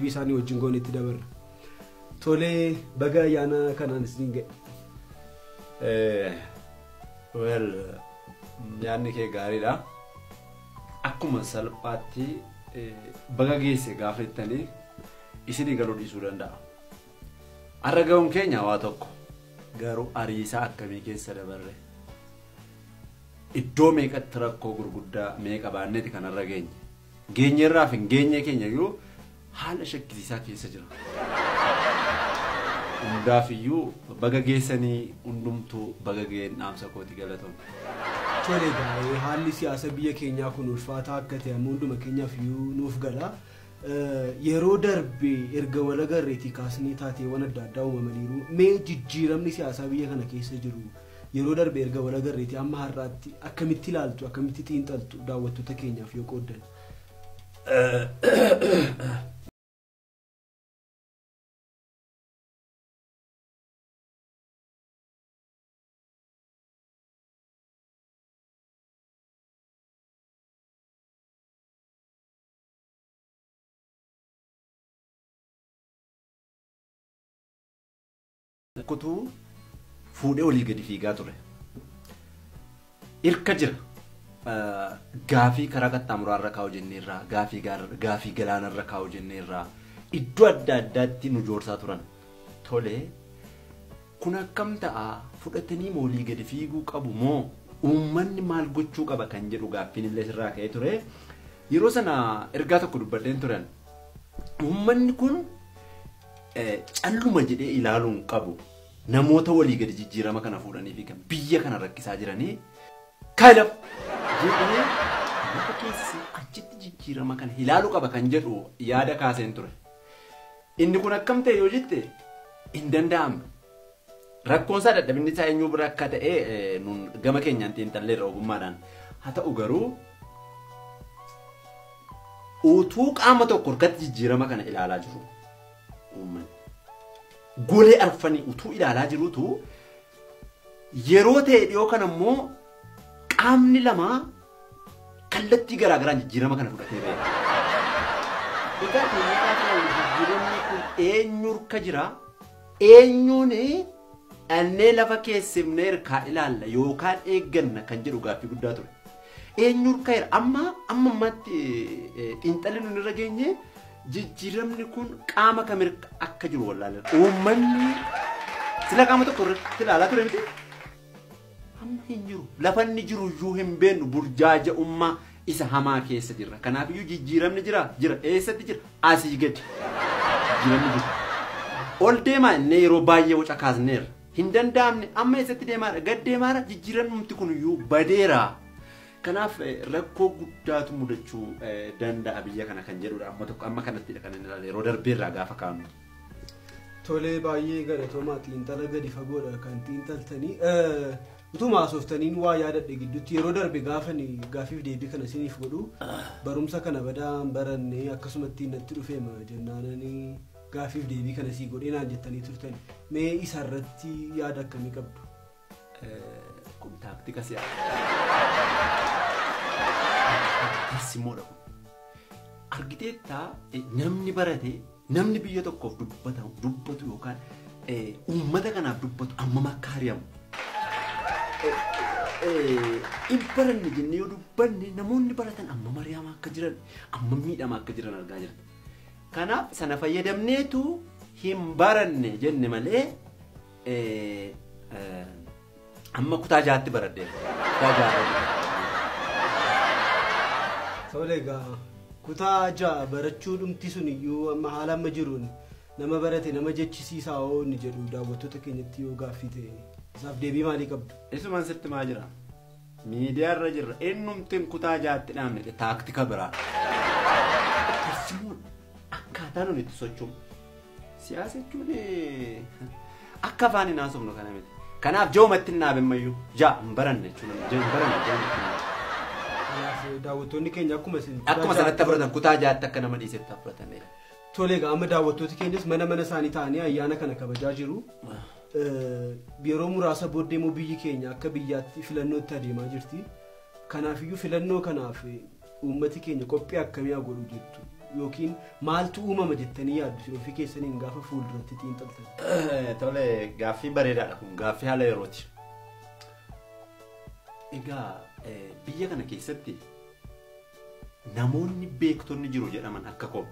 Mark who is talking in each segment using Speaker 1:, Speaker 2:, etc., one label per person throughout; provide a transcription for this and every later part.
Speaker 1: Bisani wajjin goonetti dabarra. Tolee baga ayyaana kanaan isin ga'e.
Speaker 2: Well, yaadni kee gaariidha. Akkuma salphaatti baga geesse gaafettanii isinii galuu dhiisuu danda'a. Har'a ga'uun keenya waa tokko garuu ariisaa akkamii keessa dabarre. Iddoo meeqatti rakkoo gurguddaa meeqa baanneeti kanarra geenye. Geenyerraa fi geenye keenya iyyuu haala shakkisiisaa keessa jira. Hundaaf iyyuu baga geessanii hundumtuu baga ga'een dhaamsa kooti galatoon.
Speaker 1: Tolee gaa'ee haalli siyaasa biyya keenyaa kun ulfaataa akka ta'e hunduma keenyaaf iyyuu nuuf gala. Yeroo darbe erga wal agarreetii kaasnee taateewwan adda addaa uumamaniiru. Mee jijjiiramni siyaasaa biyya kana keessa jiru yeroo darbe erga wal agarreetii amma har'aatti akkamitti ilaaltu akkamitti xiinxaltu daawwattoota keenyaaf yoo qooddan.
Speaker 2: Kutuu fuudhee olii gadi fiigaa ture. Irka jira. Gaafii karaa qaxxaamuraarra kaa'u jenneerraa, gaafii galaanarra kaa'u jenneerraa iddoo adda addaatti nu joorsaa turan. Tolee, kun akkam ta'a fudhatanii olii gadi fiiguu qabu moo uummanni maal gochuu qaba kan jedhu gaaffiin illee sirraa ka'ee ture. Yeroo sana ergaa tokko dubbadheen turan. Uummanni kun calluma jedhee ilaaluun qabu namoota walii gadi jijjiirama kana fuudhanii fi kan biyya kana rakkisaa jiranii kaayilaf jedhee lafa keessi achitti jijjiirama kana ilaaluu qaba kan jedhu yaada kaaseen ture. Inni kun akkam ta'e yoo jette hin danda'amne. Rakkoon isaa dadhabinni isaa eenyuu bira akka ta'e nun gama keenyaan xiinxalleerra ogummaadhaan. Haa ta'u garuu utuu qaama tokko harkatti jijjiirama kana ilaalaa jiru. Golee arfanii utuu ilaalaa jirutu yeroo ta'e dhiyoo kana immoo qaamni lama kallattii garaagaraan jijjiirama kana fudhatee ba'e. Egaa jijjiiramni kun eenyu harka jira? Eenyuun dhannee lafa keessifnee hirkaa ilaalla yookaan eegganna kan jedhu gaaffii guddaa ture. Eenyu harka jira? Amma ammaatti xiinxalli nun irra geenye jijjiiramni kun qaama kamir akka jiru wallaalee uummanni sila qaama tokko irratti ilaalaa ture miti amma hin jiru lafanni jiru iyyuu hin beeknu burjaaja ummaa isa hamaa keessa jirra kanaaf iyyuu jijjiiramni jira eessatti jira asii gadi jijjiiramni jira ol deemaa inni yeroo baay'ee waca kaasneera hin danda'amne amma eessatti deemaadha gad deemaadha jijjiiramni kun iyyuu badeera. Kanaaf rakkoo guddaatu mudachuu danda'a biyya kana kan jedhudha amma tokko amma kanatti kan inni ilaalee yeroo darbeerraa gaafa kaanu.
Speaker 1: Tolee baay'ee galatoomaa xiinxala gadi fagoodha kan xiinxaltanii utuma asooftaniin waa yaadadhe gidduutti yeroo darbe gaafiif deebii kana isiniif godhu barumsa kana badaan baranne akkasumatti natti dhufeema jennaananii gaafiif deebii kana sii godhee naan jettanii turtan mee isarratti yaada akkamii qabdu?
Speaker 2: Kun taaktika siyaasa. Simoodha kun argiteetta namni barate namni biyya tokkoof dubbatu yookaan uummata kanaaf dubbatu amma akka hariyamu. In baranne jennee yoo dubbanne namoonni baratan amma mari'amaa akka jiran amma miidhamaa akka jiran argaa jirra. Kanaaf sana fayyadamneetu hin baranne jenne malee amma kutaa jaatti baradheera.
Speaker 1: Tolee gaa kutaa ja'a barachuu dhumti sun iyyuu amma haala amma jiruun nama barate nama jechisiisaa oonni jedhu daawwattoota keenyatti yoo gaaffii ta'e isaaf deebii maalii qabdu?
Speaker 2: Isumaan sitti maa jira? Miidiyaarra jirra eenyumtiin kutaa ja'atti dhaamne taaktika biraa. Simoon akkaataa nuti itti sochoonu siyaasa jechuun akka afaan hin haasofnu kana miti. Kanaaf joomatti hin dhaabemmayyuu ja'a hin baranne jechuudha.
Speaker 1: Daawwattoonni keenya akkuma
Speaker 2: sanatti fudhatan kutaa ja'atti akka nama dhiisetti fudhatanidha.
Speaker 1: Tolee gaa amma daawwattooti keenyas mana isaanii ta'anii ayyaana kana kabajaa jiru. Yeroo muraasa booddee immoo biyyi keenya akka biyyaatti filannootti adeemaa jirti. Kanaaf iyyuu filannoo kanaaf uummati keenya qophii akkamii haa godhu jettu yookiin maaltu uumama jettanii yaaddu ofii keessaniin gaafa fuulduratti xiinxaltan?
Speaker 2: Tole gaaffii bareedaadha kun gaaffii haala yerooti. Egaa biyya kana keessatti namoonni beektonni jiru jedhaman akka koo.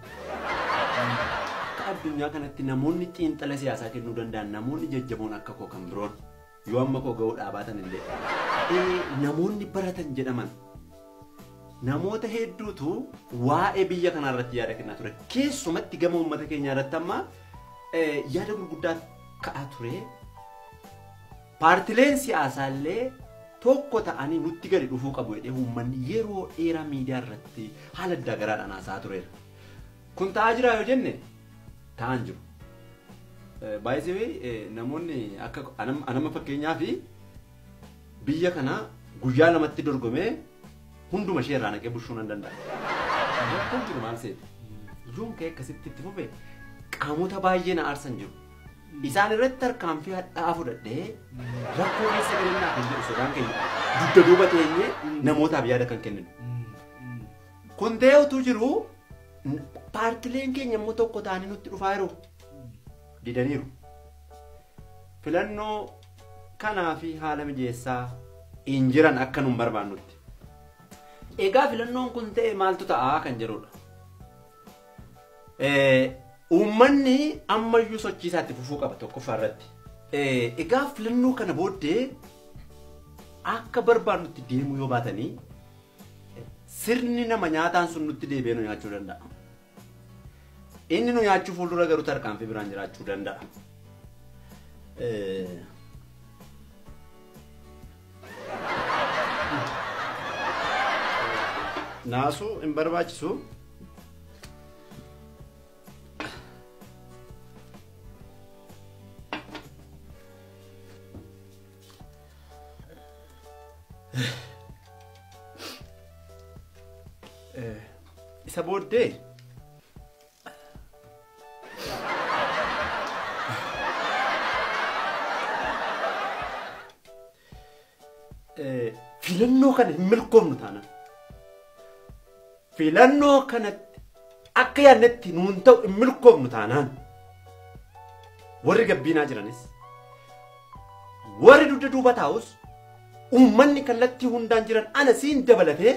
Speaker 2: Akka addunyaa kanatti namoonni xiinxala siyaasaa kennuu danda'an namoonni jajjaboon akka koo kan biroon yoo amma koo ga'uu dhaabaatan illee namoonni baratan jedhaman namoota hedduutu waa'ee biyya kanaa irratti yaada kennaa ture. Keessumatti gama uummata keenyaa irratti amma yaada gurguddaa ka'aa ture. Paartileen siyaasaa illee tokko ta'anii nutti gadi dhufuu qabu jedhee uummanni yeroo dheeraa miidiyaa irratti haala adda garaadhaan haasaa tureera. Kun ta'aa jira yoo jenne ta'an jiru. Baay'ee namoonni akka anama fakkeenyaaf biyya kana guyyaa lamatti dorgomee hunduma ishee irraa naqee bulchuu nan danda'a. Rakkoon jiru maal seeti? Yoon ka'e akkasitti itti fufe qaamota baay'ee na aarsan jiru. Isaan irratti tarkaanfii hadhaa fudhadhee rakkoo keessa galannaa kan jedhu sodaan keenya dugda duuba teenyee namootaaf yaada kan kenninu. Kun ta'ee utuu jiru paartileen keenya immoo tokko ta'anii nutti dhufaa jiru. Didaniiru. Filannoo kanaa fi haala mijeessaa hin jiran akka nun barbaannutti. Egaa filannoon kun ta'e maaltu ta'aa kan jedhudha. Uummanni ammayyuu sochii isaatti fufuu qaba tokkoffaa irratti. Egaa filannoo kana booddee akka barbaannutti deemuu yoo baatanii sirni nama nyaataan sun nutti deebi'ee nu nyaachuu danda'a. Inni nu nyaachuu fuuldura garuu tarkaanfii biraan jiraachuu danda'a. Naasuu hin barbaachisu. Isa booddee filannoo kana hin milkoomnu taanaan filannoo kanatti akka yaadnetti nuun ta'u hin milkoomnu taanaan warri gabbiinaa jiranis warri dugda duuba taa'us uummanni kallattii hundaan jiran ana siin dabalatee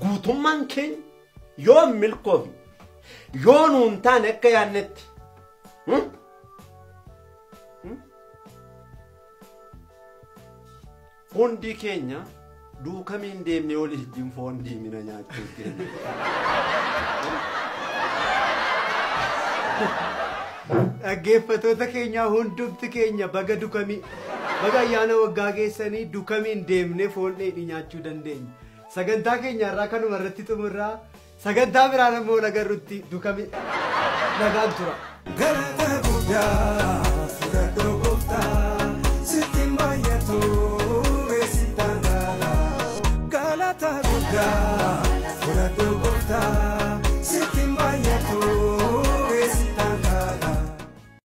Speaker 2: guutummaan keenya yoo milkoofne yoo nuun taane akka yaadnetti hundi keenya duukamiin deemnee olii wajjin foon diimina nyaachuu keenya.
Speaker 1: Dhaggeeffattoota keenyaa hundumti keenya baga dukamii baga ayyaana waggaa geessanii dukamiin deemnee foon dheedhii nyaachuu dandeenya. Sagantaa keenya irraa kanuma irratti xumurraa sagantaa biraan immoo nagarrutti dukamii nagaan tura. Galata guddaa fudhadhoo gooftaa sitti baay'atu beesitaan gaala. Galata guddaa fudhadhoo gooftaa sitti baay'atu.